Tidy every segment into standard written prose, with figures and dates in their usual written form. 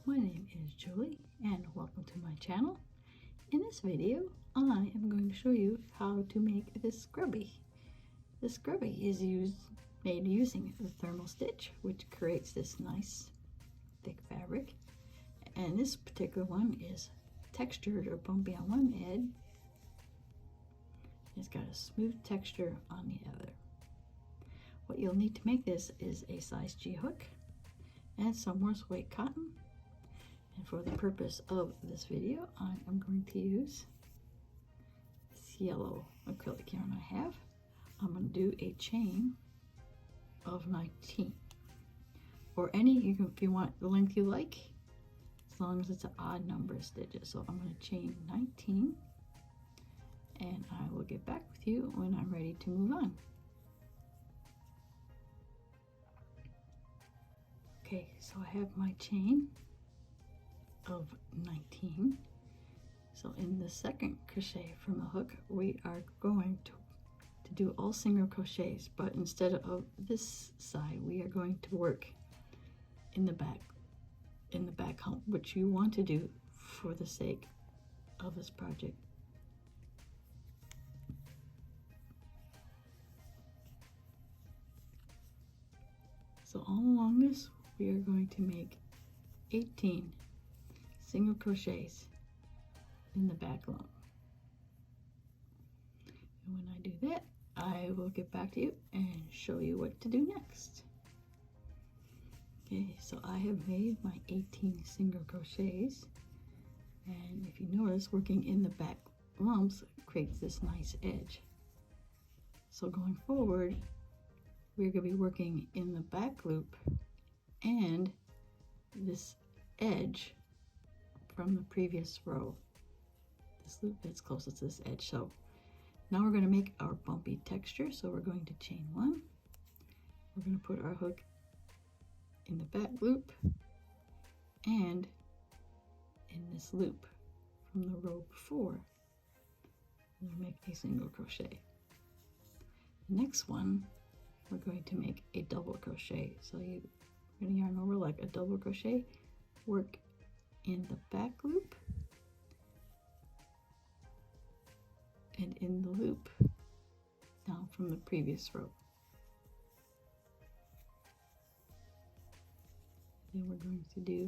My name is Julie and welcome to my channel. In this video I am going to show you how to make this scrubby. The scrubby is made using the thermal stitch, which creates this nice thick fabric, and this particular one is textured or bumpy on one edge. It's got a smooth texture on the other. What you'll need to make this is a size G hook and some worst weight cotton. And for the purpose of this video, I am going to use this yellow acrylic yarn I have. I'm going to do a chain of 19, or any, if you want the length you like, as long as it's an odd number of stitches. So I'm going to chain 19, and I will get back with you when I'm ready to move on. Okay, so I have my chain of 19. So in the second crochet from the hook, we are going to do all single crochets, but instead of this side, we are going to work in the back hump, which you want to do for the sake of this project. So all along this, we are going to make 18 single crochets in the back lump. And when I do that, I will get back to you and show you what to do next. Okay, so I have made my 18 single crochets, and if you notice, working in the back lumps creates this nice edge. So going forward, we're going to be working in the back loop and this edge from the previous row. This loop is closest to this edge. So now we're going to make our bumpy texture. So we're going to chain one. We're going to put our hook in the back loop and in this loop from the row before. We're going to make a single crochet. The next one, we're going to make a double crochet. So you're going to yarn over like a double crochet, work in the back loop and in the loop down from the previous row. Then we're going to do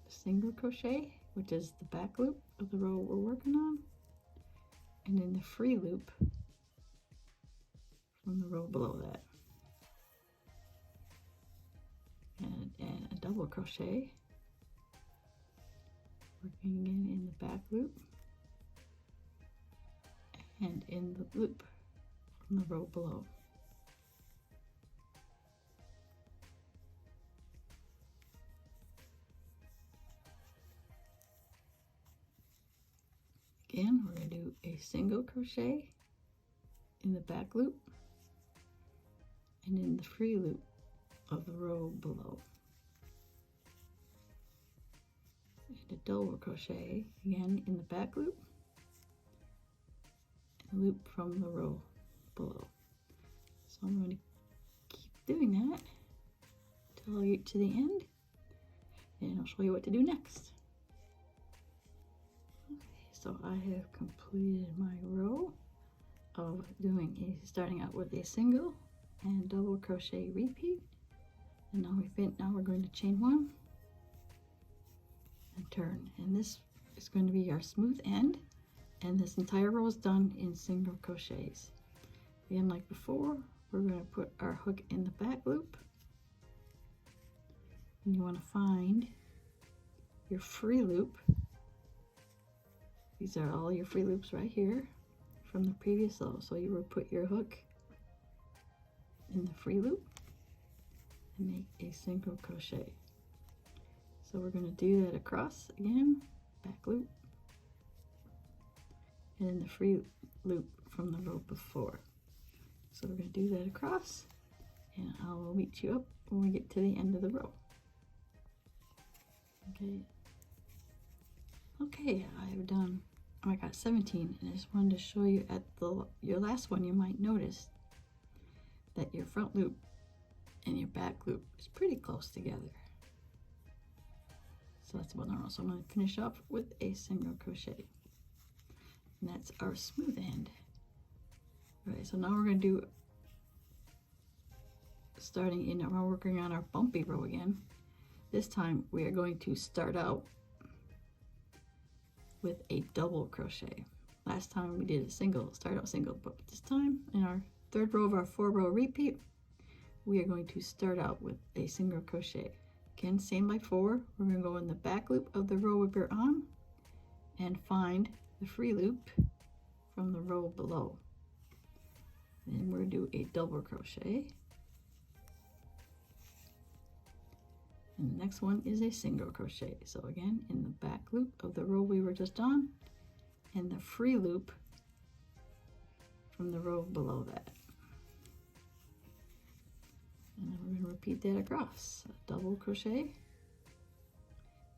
a single crochet, which is the back loop of the row we're working on, and in the free loop from the row below that, and a double crochet, working in the back loop and in the loop from the row below. Again, we're going to do a single crochet in the back loop and in the free loop of the row below, and a double crochet again in the back loop and loop from the row below. So I'm going to keep doing that until I get to the end, and I'll show you what to do next. Okay, so I have completed my row of starting out with a single and double crochet repeat, and now we're going to chain one and turn, and this is going to be our smooth end, and this entire row is done in single crochets. Again, like before, we're going to put our hook in the back loop, and you want to find your free loop. These are all your free loops right here from the previous row. So you would put your hook in the free loop and make a single crochet. So we're going to do that across again, back loop, and in the free loop from the row before. So we're going to do that across, and I will meet you up when we get to the end of the row. Okay, I got 17, and I just wanted to show you at your last one, you might notice that your front loop and your back loop is pretty close together. So that's 1 row. So I'm going to finish off with a single crochet, and that's our smooth end. All right, so now we're going to do, starting in, we're working on our bumpy row again. This time we are going to start out with a double crochet. Last time we did a single, start out single, but this time in our third row of our 4-row repeat, we are going to start out with a single crochet. Again, same like 4, we're going to go in the back loop of the row we're on and find the free loop from the row below. Then we're going to do a double crochet. And the next one is a single crochet. So again, in the back loop of the row we were just on, and the free loop from the row below that. And then we're going to repeat that across. A double crochet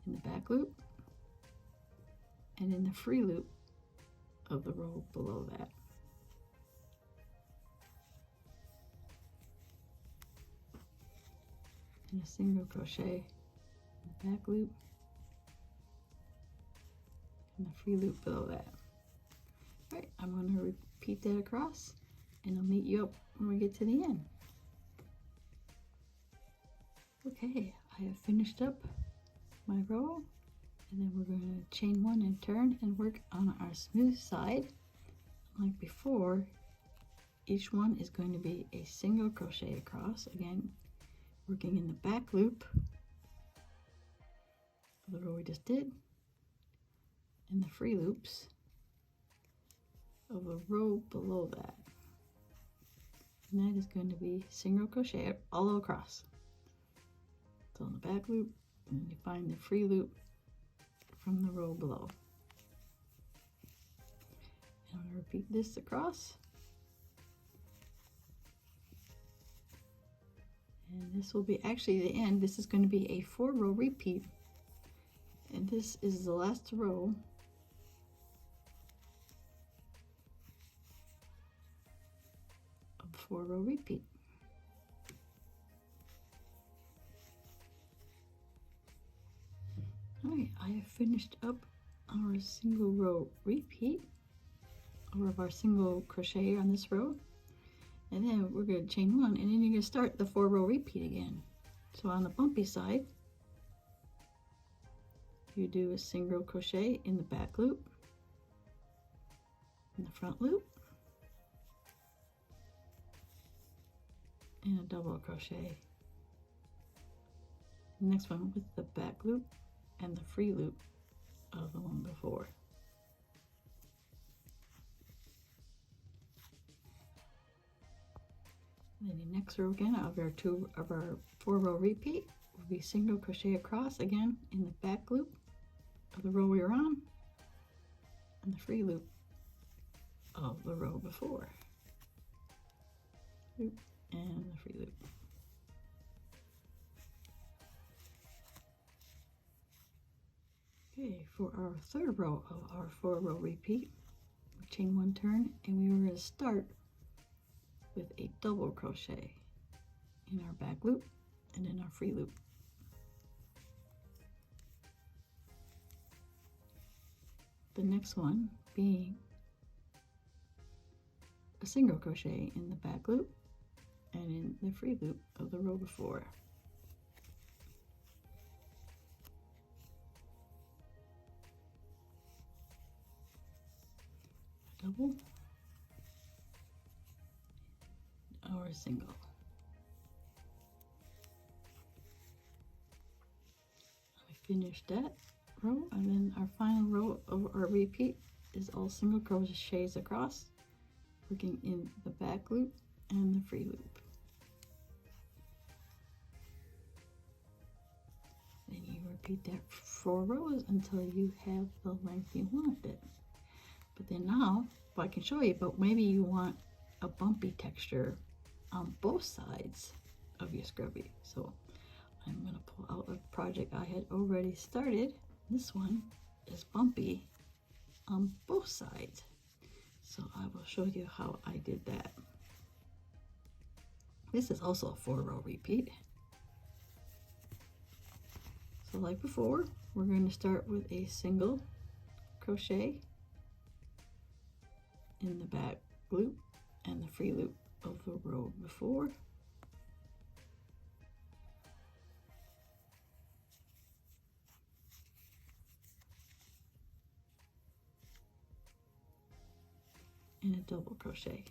in the back loop and in the free loop of the row below that. And a single crochet in the back loop and the free loop below that. All right, I'm going to repeat that across, and I'll meet you up when we get to the end. Okay, I have finished up my row, and then we're going to chain 1 and turn and work on our smooth side. Like before, each one is going to be a single crochet across, again working in the back loop of the row we just did, and the free loops of the row below that. And that is going to be single crochet all across. So in the back loop, and you find the free loop from the row below. And I'm going to repeat this across. And this will be actually the end. This is going to be a 4-row repeat. And this is the last row of 4-row repeat. Alright, I have finished up our single row repeat, or of our single crochet on this row. And then we're going to chain 1, and then you're going to start the 4-row repeat again. So on the bumpy side, you do a single crochet in the back loop, in the front loop, and a double crochet. The next one with the back loop and the free loop of the one before. And then the next row again of our 4-row repeat will be single crochet across again in the back loop of the row we were on and the free loop of the row before. Loop and the free loop. Okay, for our third row of our 4-row repeat, we chain 1 turn, and we were going to start with a double crochet in our back loop and in our free loop. The next one being a single crochet in the back loop and in the free loop of the row before. Double or a single. We finished that row, and then our final row of our repeat is all single crochets across, working in the back loop and the free loop. Then you repeat that 4 rows until you have the length you want it. But then now, well, I can show you, but maybe you want a bumpy texture on both sides of your scrubby. So I'm going to pull out a project I had already started. This one is bumpy on both sides. So I will show you how I did that. This is also a 4-row repeat. So like before, we're going to start with a single crochet in the back loop and the free loop of the row before. And a double crochet.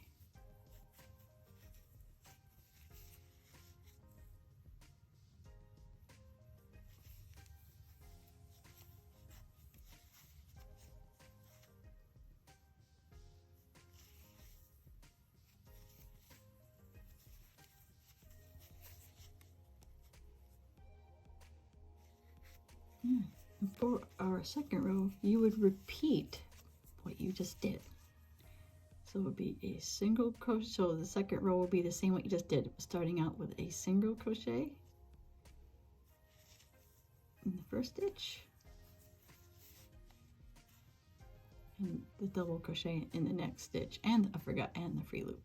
And for our second row, you would repeat what you just did. So it would be a single crochet. So the second row will be the same what you just did, starting out with a single crochet in the first stitch and the double crochet in the next stitch, and I forgot, and the free loop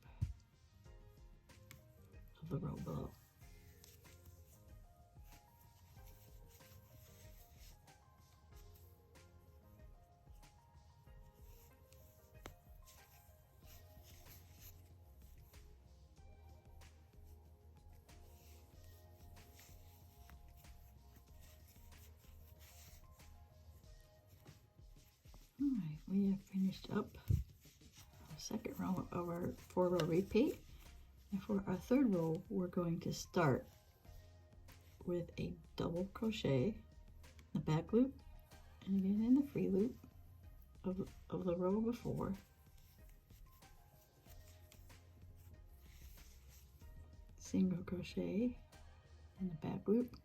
of the row below. Alright, we have finished up our second row of our 4-row repeat. And for our third row, we're going to start with a double crochet in the back loop, and again in the free loop of the row before. Single crochet in the back loop,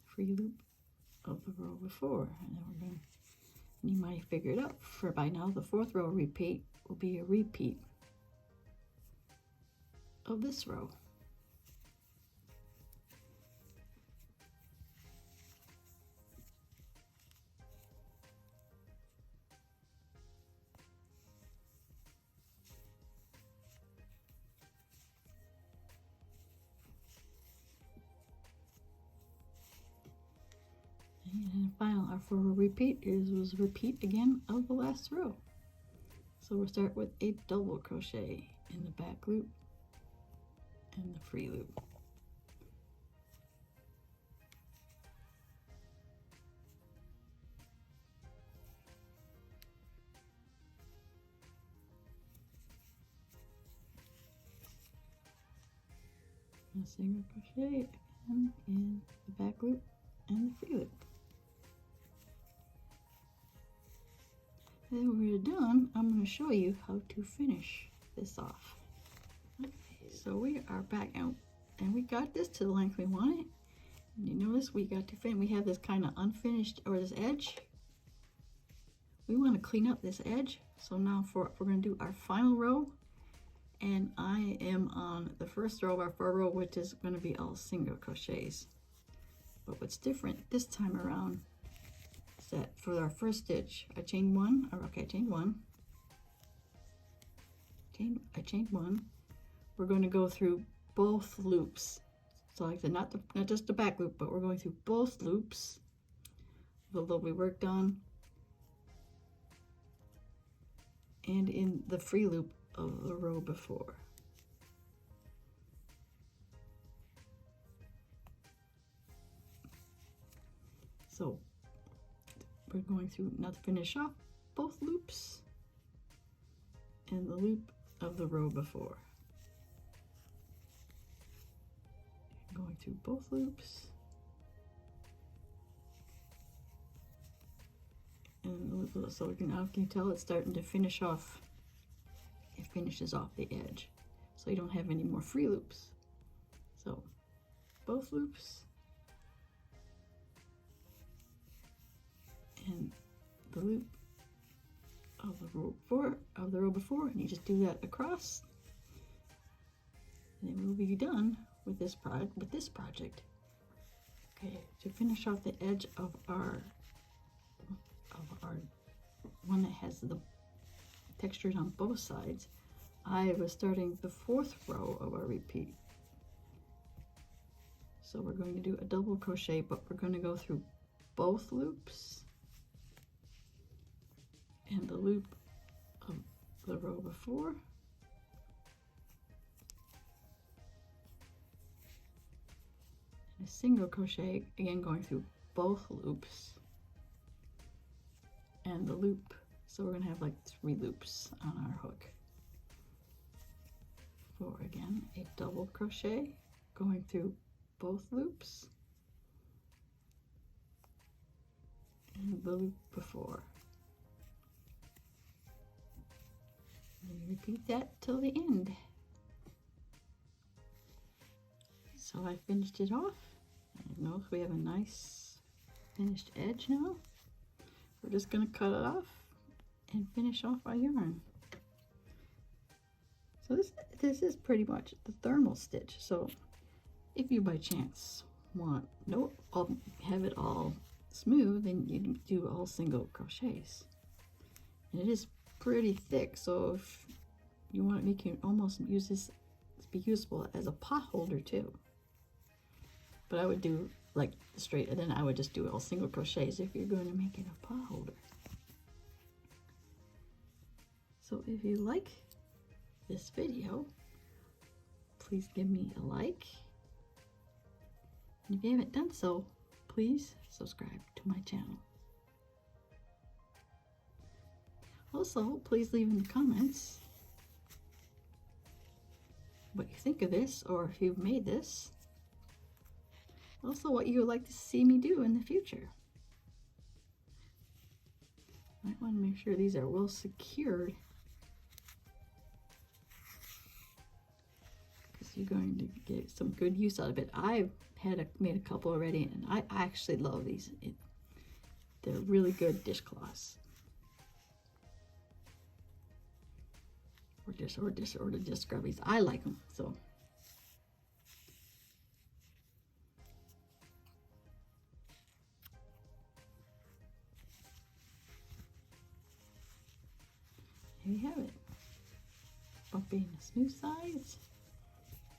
free loop of the row before, and then we're going to, you might figure it out for by now, the 4th row repeat will be a repeat of this row. And final, our 4-row repeat was repeat again of the last row. So we'll start with a double crochet in the back loop and the free loop. A single crochet again in the back loop and the free loop. And when we're done, I'm going to show you how to finish this off. Okay, so we are back out, and we got this to the length we wanted. And you notice we got to finish. We have this kind of unfinished, or this edge. We want to clean up this edge. So now we're going to do our final row, and I am on the first row of our 4 row, which is going to be all single crochets. But what's different this time around is that for our first stitch, I chained one, or okay, I chained one. I chained one. We're going to go through both loops. So like I said, not just the back loop, but we're going through both loops, the loop we worked on, and in the free loop of the row before. So we're going through, now to finish off, both loops and the loop of the row before. Going through both loops and so you can tell it's starting to finish off. It finishes off the edge, so you don't have any more free loops. So both loops and the loop of the row before, and you just do that across, and then we'll be done with this project. Okay, to finish off the edge of our one that has the textures on both sides, I was starting the 4th row of our repeat. So we're going to do a double crochet, but we're going to go through both loops and the loop of the row before. And a single crochet, again going through both loops and the loop. So we're going to have like 3 loops on our hook. For again a double crochet going through both loops and the loop before. And repeat that till the end. So I finished it off. And notice we have a nice finished edge now. We're just going to cut it off and finish off our yarn. So this is pretty much the thermal stitch. So if you by chance want have it all smooth, then you do all single crochets. And it is pretty thick, so if you want to make it almost use this be useful as a pot holder too. But I would do like straight, and then I would just do all single crochets if you're going to make it a pot holder. So if you like this video, please give me a like. And if you haven't done so, please subscribe to my channel. Also, please leave in the comments what you think of this, or if you've made this. Also, what you would like to see me do in the future. Might want to make sure these are well secured, because you're going to get some good use out of it. I've made a couple already, and I actually love these. They're really good dishcloths. Or just scrubbies. I like them, so. Here you have it. Bumpy on the smooth sides,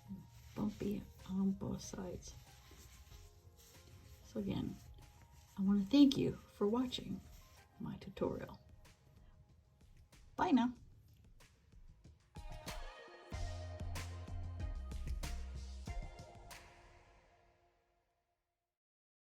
and bumpy on both sides. So again, I want to thank you for watching my tutorial. Bye now.